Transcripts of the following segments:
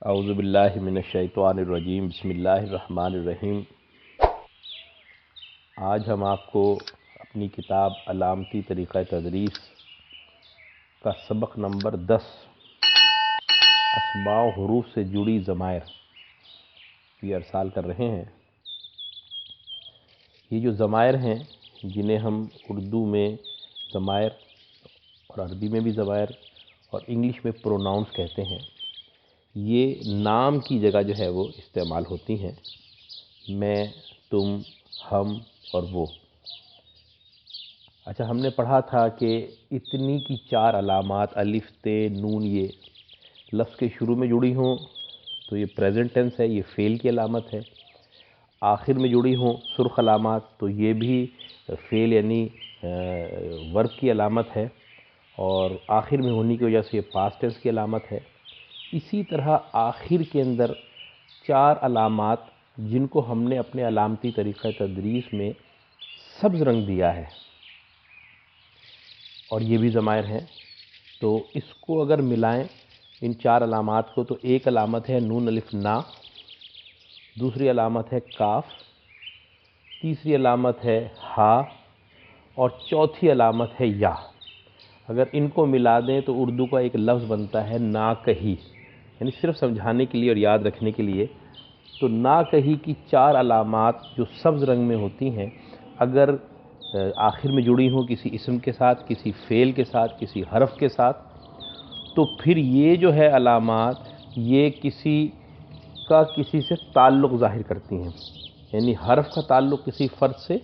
اعوذ باللہ من الشیطان الرجیم، بسم اللہ الرحمن الرحیم۔ آج ہم آپ کو اپنی کتاب علامتی طریقہ تدریس کا سبق نمبر 10 اسماء و حروف سے جڑی ضمائر یہ ارسال کر رہے ہیں۔ یہ جو ضمائر ہیں جنہیں ہم اردو میں ضمائر اور عربی میں بھی ضمائر اور انگلش میں پروناؤنس کہتے ہیں، یہ نام کی جگہ جو ہے وہ استعمال ہوتی ہیں۔ میں، تم، ہم اور وہ۔ اچھا، ہم نے پڑھا تھا کہ اتنی کی 4 علامات الف ت نون یہ لفظ کے شروع میں جڑی ہوں تو یہ پریزنٹ ٹینس ہے، یہ فعل کی علامت ہے۔ آخر میں جڑی ہوں سرخ علامات تو یہ بھی فعل یعنی ورب کی علامت ہے، اور آخر میں ہونے کی وجہ سے یہ پاسٹ ٹینس کی علامت ہے۔ اسی طرح آخر کے اندر 4 علامات جن کو ہم نے اپنے علامتی طریقہ تدریس میں سبز رنگ دیا ہے، اور یہ بھی ضمائر ہیں، تو اس کو اگر ملائیں ان 4 علامات کو تو ایک علامت ہے نون الف نا، دوسری علامت ہے کاف، تیسری علامت ہے ہا، اور چوتھی علامت ہے یا۔ اگر ان کو ملا دیں تو اردو کا ایک لفظ بنتا ہے نا کہی، یعنی صرف سمجھانے کے لیے اور یاد رکھنے کے لیے۔ تو نا کہی کی 4 علامات جو سبز رنگ میں ہوتی ہیں، اگر آخر میں جڑی ہوں کسی اسم کے ساتھ، کسی فعل کے ساتھ، کسی حرف کے ساتھ، تو پھر یہ جو ہے علامات یہ کسی سے تعلق ظاہر کرتی ہیں، یعنی حرف کا تعلق کسی فرد سے،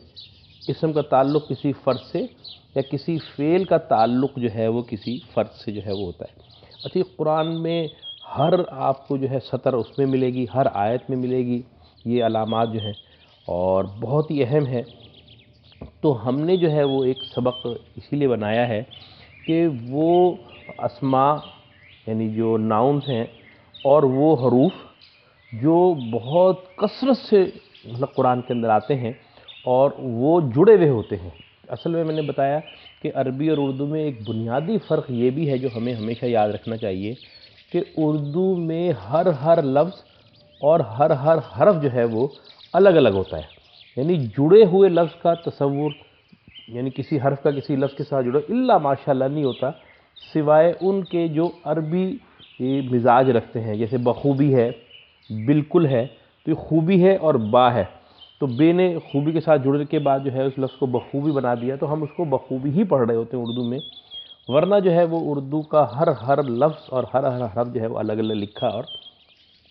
اسم کا تعلق کسی فرد سے، یا کسی فعل کا تعلق جو ہے وہ کسی فرد سے جو ہے وہ ہوتا ہے۔ اچھا، قرآن میں ہر آپ کو جو ہے سطر اس میں ملے گی، ہر آیت میں ملے گی یہ علامات جو ہیں، اور بہت ہی اہم ہے۔ تو ہم نے جو ہے وہ ایک سبق اسی لیے بنایا ہے کہ وہ اسماء یعنی جو ناؤنز ہیں اور وہ حروف جو بہت کثرت سے قرآن کے اندر آتے ہیں اور وہ جڑے ہوئے ہوتے ہیں۔ اصل میں نے بتایا کہ عربی اور اردو میں ایک بنیادی فرق یہ بھی ہے جو ہمیں ہمیشہ یاد رکھنا چاہیے کہ اردو میں ہر لفظ اور ہر حرف جو ہے وہ الگ الگ ہوتا ہے، یعنی جڑے ہوئے لفظ کا تصور یعنی کسی حرف کا کسی لفظ کے ساتھ جڑا الا ماشاءاللہ نہیں ہوتا، سوائے ان کے جو عربی مزاج رکھتے ہیں، جیسے بخوبی ہے، بالکل ہے، تو یہ خوبی ہے اور با ہے، تو بے نے خوبی کے ساتھ جڑنے کے بعد جو ہے اس لفظ کو بخوبی بنا دیا، تو ہم اس کو بخوبی ہی پڑھ رہے ہوتے ہیں اردو میں، ورنہ جو ہے وہ اردو کا ہر لفظ اور ہر حرف جو ہے وہ الگ الگ لکھا اور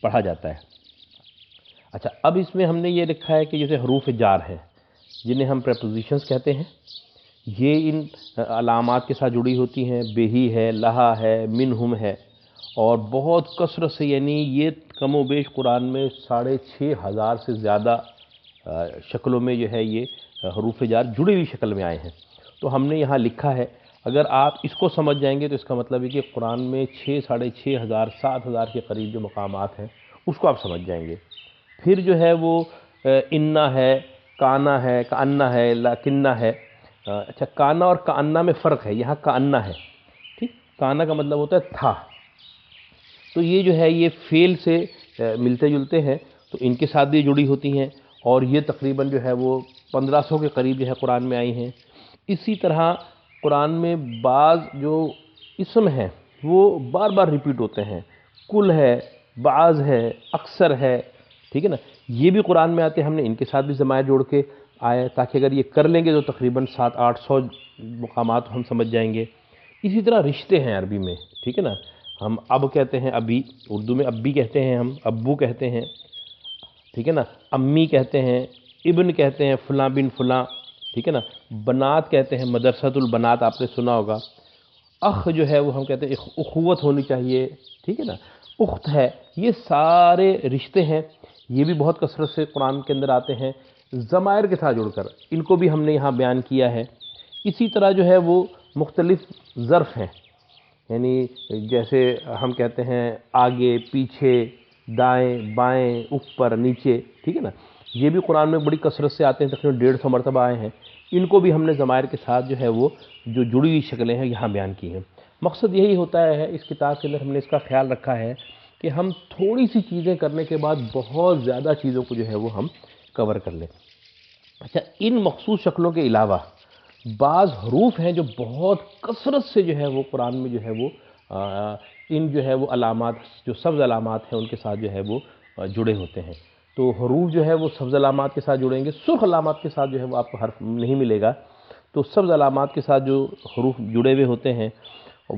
پڑھا جاتا ہے۔ اچھا، اب اس میں ہم نے یہ لکھا ہے کہ جیسے حروف جار ہے جنہیں ہم پریپوزیشنز کہتے ہیں، یہ ان علامات کے ساتھ جڑی ہوتی ہیں، بہی ہے، لہا ہے، منہم ہے، اور بہت کثرت سے، یعنی یہ کم و بیش قرآن میں 6,500 سے زیادہ شکلوں میں جو ہے یہ حروف جار جڑی ہوئی شکل میں آئے ہیں۔ تو ہم نے یہاں لکھا ہے، اگر آپ اس کو سمجھ جائیں گے تو اس کا مطلب ہے کہ قرآن میں 6,500 7,000 کے قریب جو مقامات ہیں اس کو آپ سمجھ جائیں گے۔ پھر جو ہے وہ انا ہے، کانا ہے، کانا ہے، لکنہ ہے۔ اچھا، کانا اور کانا میں فرق ہے، یہاں کانا ہے، ٹھیک، کانا کا مطلب ہوتا ہے تھا، تو یہ جو ہے یہ فعل سے ملتے جلتے ہیں، تو ان کے ساتھ بھی جڑی ہوتی ہیں، اور یہ تقریباً جو ہے وہ 1500 کے قریب جو ہے قرآن میں آئی ہیں۔ اسی طرح قرآن میں بعض جو اسم ہیں وہ بار بار ریپیٹ ہوتے ہیں، کل ہے، بعض ہے، اکثر ہے، ٹھیک ہے نا، یہ بھی قرآن میں آتے ہیں، ہم نے ان کے ساتھ بھی ضمائر جوڑ کے آئے تاکہ اگر یہ کر لیں گے تو تقریباً 700-800 مقامات ہم سمجھ جائیں گے۔ اسی طرح رشتے ہیں عربی میں، ٹھیک ہے نا، ہم اب کہتے ہیں ابی، اردو میں ابی کہتے ہیں، ہم ابو کہتے ہیں، ٹھیک ہے نا، امی کہتے ہیں، ابن کہتے ہیں، فلاں بن فلاں، ٹھیک ہے نا، بنات کہتے ہیں، مدرسۃ البنات آپ نے سنا ہوگا۔ اخ جو ہے وہ ہم کہتے ہیں اخوت ہونی چاہیے، ٹھیک ہے نا، اخت ہے، یہ سارے رشتے ہیں، یہ بھی بہت کثرت سے قرآن کے اندر آتے ہیں ضمائر کے ساتھ جڑ کر، ان کو بھی ہم نے یہاں بیان کیا ہے۔ اسی طرح جو ہے وہ مختلف ظرف ہیں، یعنی جیسے ہم کہتے ہیں آگے، پیچھے، دائیں، بائیں، اوپر، نیچے، ٹھیک ہے نا، یہ بھی قرآن میں بڑی کثرت سے آتے ہیں، تقریباً 150 مرتبہ آئے ہیں، ان کو بھی ہم نے ضمائر کے ساتھ جو ہے وہ جو جڑی ہوئی شکلیں ہیں یہاں بیان کی ہیں۔ مقصد یہی ہوتا ہے، اس کتاب کے اندر ہم نے اس کا خیال رکھا ہے کہ ہم تھوڑی سی چیزیں کرنے کے بعد بہت زیادہ چیزوں کو جو ہے وہ ہم کور کر لیں۔ اچھا، ان مخصوص شکلوں کے علاوہ بعض حروف ہیں جو بہت کثرت سے جو ہے وہ قرآن میں جو ہے وہ ان جو ہے وہ علامات، جو سبز علامات ہیں ان کے ساتھ جو ہے وہ جڑے ہوتے ہیں۔ تو حروف جو ہے وہ سبز علامات کے ساتھ جڑیں گے، سرخ علامات کے ساتھ جو ہے وہ آپ کو حرف نہیں ملے گا۔ تو سبز علامات کے ساتھ جو حروف جڑے ہوئے ہوتے ہیں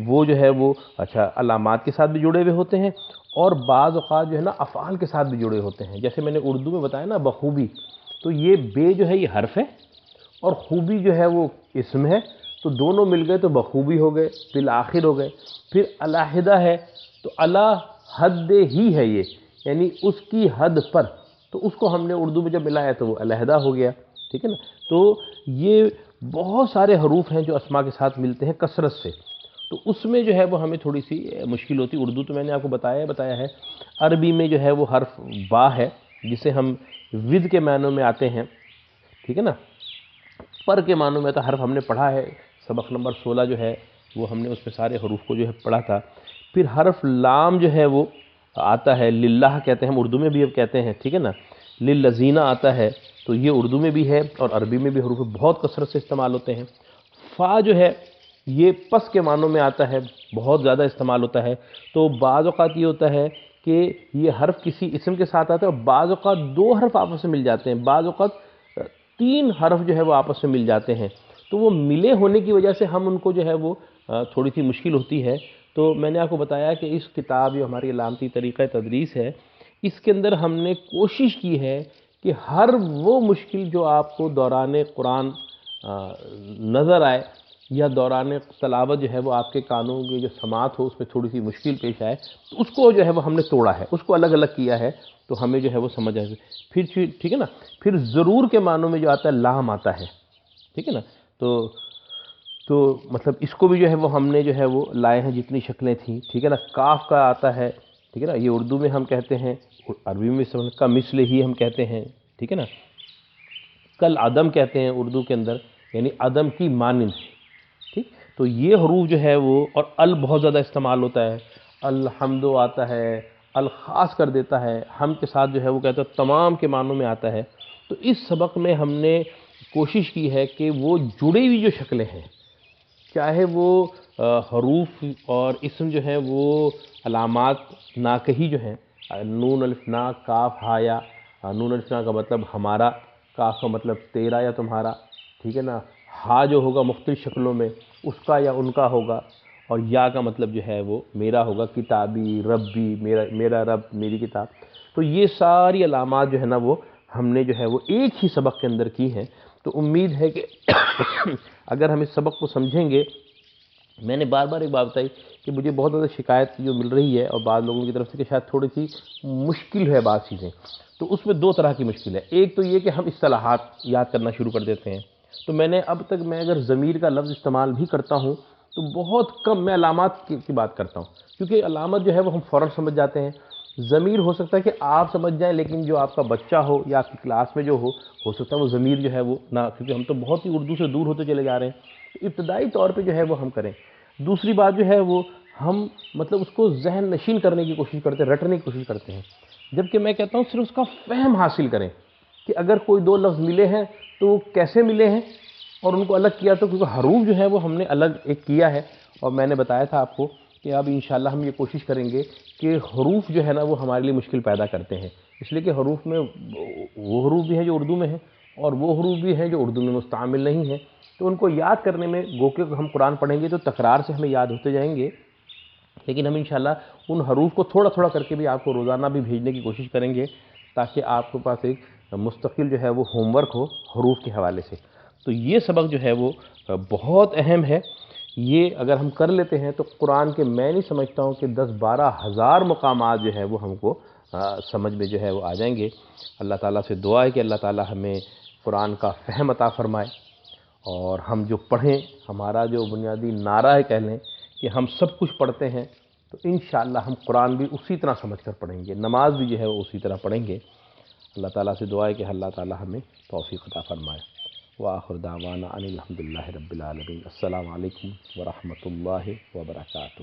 وہ جو ہے وہ علامات کے ساتھ بھی جڑے ہوئے ہوتے ہیں، اور بعض اوقات جو ہے نا افعال کے ساتھ بھی جڑے ہوتے ہیں۔ جیسے میں نے اردو میں بتایا نا بخوبی، تو یہ بے جو ہے یہ حرف ہے اور خوبی جو ہے وہ اسم ہے، تو دونوں مل گئے تو بخوبی ہو گئے، بالآخر ہو گئے۔ پھر علیحدہ ہے تو علی حد ہی ہے یہ، یعنی اس کی حد پر، تو اس کو ہم نے اردو میں جب ملایا تو وہ علیحدہ ہو گیا، ٹھیک ہے نا۔ تو یہ بہت سارے حروف ہیں جو اسماء کے ساتھ ملتے ہیں کثرت سے، تو اس میں جو ہے وہ ہمیں تھوڑی سی مشکل ہوتی ہے۔ اردو تو میں نے آپ کو بتایا ہے۔ عربی میں جو ہے وہ حرف با ہے، جسے ہم ود کے معنوں میں آتے ہیں، ٹھیک ہے نا، پر کے معنوں میں آتا حرف ہم نے پڑھا ہے، سبق نمبر 16 جو ہے وہ ہم نے اس میں سارے حروف کو جو ہے پڑھا تھا۔ پھر حرف لام جو ہے وہ آتا ہے، للہ کہتے ہیں ہم اردو میں بھی اب کہتے ہیں، ٹھیک ہے نا۔ للذین آتا ہے، تو یہ اردو میں بھی ہے اور عربی میں بھی حروف بہت کثرت سے استعمال ہوتے ہیں۔ فا جو ہے یہ پس کے معنوں میں آتا ہے، بہت زیادہ استعمال ہوتا ہے۔ تو بعض اوقات یہ ہوتا ہے کہ یہ حرف کسی اسم کے ساتھ آتا ہے اور بعض اوقات دو حرف آپس میں مل جاتے ہیں، بعض اوقات 3 حرف جو ہے وہ آپس میں مل جاتے ہیں، تو وہ ملے ہونے کی وجہ سے ہم ان کو جو ہے وہ تھوڑی سی مشکل ہوتی ہے۔ تو میں نے آپ کو بتایا کہ اس کتاب، جو ہماری علامتی طریقہ تدریس ہے، اس کے اندر ہم نے کوشش کی ہے کہ ہر وہ مشکل جو آپ کو دوران قرآن نظر آئے یا دوران تلاوت جو ہے وہ آپ کے کانوں کی جو سماعت ہو اس میں تھوڑی سی مشکل پیش آئے، تو اس کو جو ہے وہ ہم نے توڑا ہے، اس کو الگ الگ کیا ہے، تو ہمیں جو ہے وہ سمجھ آئے۔ پھر ٹھیک ہے نا، پھر ضرور کے معنوں میں جو آتا ہے لام آتا ہے، ٹھیک ہے نا۔ تو مطلب اس کو بھی جو ہے وہ ہم نے جو ہے وہ لائے ہیں جتنی شکلیں تھیں، ٹھیک ہے نا۔ کاف کا آتا ہے، ٹھیک ہے نا، یہ اردو میں ہم کہتے ہیں، عربی میں کا مثل ہی ہم کہتے ہیں، ٹھیک ہے نا۔ کل عدم کہتے ہیں اردو کے اندر، یعنی عدم کی مانند، ٹھیک۔ تو یہ حروف جو ہے وہ، اور ال بہت زیادہ استعمال ہوتا ہے، الحمد آتا ہے، الخاص کر دیتا ہے، ہم کے ساتھ جو ہے وہ کہتا ہے تمام کے معنوں میں آتا ہے۔ تو اس سبق میں ہم نے کوشش کی ہے کہ وہ جڑی ہوئی جو شکلیں ہیں، چاہے وہ حروف اور اسم جو ہیں وہ علامات ناکہی جو ہیں، نون الف نا کاف ہا یا، نون الف نا کا مطلب ہمارا، کاف کا مطلب تیرا یا تمہارا، ٹھیک ہے نا۔ ہا جو ہوگا مختلف شکلوں میں اس کا یا ان کا ہوگا، اور یا کا مطلب جو ہے وہ میرا ہوگا، کتابی، ربی، میرا رب، میری کتاب۔ تو یہ ساری علامات جو ہے نا وہ ہم نے جو ہے وہ ایک ہی سبق کے اندر کی ہیں۔ تو امید ہے کہ اگر ہم اس سبق کو سمجھیں گے، میں نے بار بار ایک بات بتائی کہ مجھے بہت زیادہ شکایت جو مل رہی ہے اور بعض لوگوں کی طرف سے کہ شاید تھوڑی سی مشکل ہے بعض چیزیں، تو اس میں 2 طرح کی مشکل ہے۔ ایک تو یہ کہ ہم اصطلاحات یاد کرنا شروع کر دیتے ہیں، تو میں نے اب تک، میں اگر ضمیر کا لفظ استعمال بھی کرتا ہوں تو بہت کم میں علامات کی بات کرتا ہوں، کیونکہ علامت جو ہے وہ ہم فوراً سمجھ جاتے ہیں۔ ضمیر ہو سکتا ہے کہ آپ سمجھ جائیں، لیکن جو آپ کا بچہ ہو یا آپ کی کلاس میں جو ہو سکتا ہے وہ ضمیر جو ہے وہ نہ، کیونکہ ہم تو بہت ہی اردو سے دور ہوتے چلے جا رہے ہیں۔ تو ابتدائی طور پہ جو ہے وہ ہم کریں۔ دوسری بات جو ہے وہ ہم مطلب اس کو ذہن نشین کرنے کی کوشش کرتے ہیں، رٹنے کی کوشش کرتے ہیں، جبکہ میں کہتا ہوں صرف اس کا فہم حاصل کریں کہ اگر کوئی 2 لفظ ملے ہیں تو وہ کیسے ملے ہیں، اور ان کو الگ کیا تو، کیونکہ حروف جو ہے وہ ہم نے الگ ایک کیا ہے، اور میں نے بتایا تھا آپ کو کہ اب انشاءاللہ ہم یہ کوشش کریں گے کہ حروف جو ہے نا وہ ہمارے لیے مشکل پیدا کرتے ہیں، اس لیے کہ حروف میں وہ حروف بھی ہیں جو اردو میں ہیں اور وہ حروف بھی ہیں جو اردو میں مستعمل نہیں ہیں، تو ان کو یاد کرنے میں گو کہ ہم قرآن پڑھیں گے تو تکرار سے ہمیں یاد ہوتے جائیں گے، لیکن ہم انشاءاللہ ان حروف کو تھوڑا تھوڑا کر کے بھی آپ کو روزانہ بھی بھیجنے کی کوشش کریں گے، تاکہ آپ کے پاس ایک مستقل جو ہے وہ ہوم ورک ہو حروف کے حوالے سے۔ تو یہ سبق جو ہے وہ بہت اہم ہے، یہ اگر ہم کر لیتے ہیں تو قرآن کے، میں نہیں سمجھتا ہوں کہ 10-12 ہزار مقامات جو ہے وہ ہم کو سمجھ میں جو ہے وہ آ جائیں گے۔ اللہ تعالیٰ سے دعا ہے کہ اللہ تعالیٰ ہمیں قرآن کا فہم عطا فرمائے، اور ہم جو پڑھیں، ہمارا جو بنیادی نعرہ ہے کہہ لیں کہ ہم سب کچھ پڑھتے ہیں، تو انشاءاللہ ہم قرآن بھی اسی طرح سمجھ کر پڑھیں گے، نماز بھی جو ہے وہ اسی طرح پڑھیں گے۔ اللہ تعالیٰ سے دعا ہے کہ اللہ تعالیٰ ہمیں توفیق عطا فرمائے۔ وآخر دعوانا ان الحمدللہ رب العالمین۔ السلام علیکم ورحمۃ اللہ وبرکاتہ۔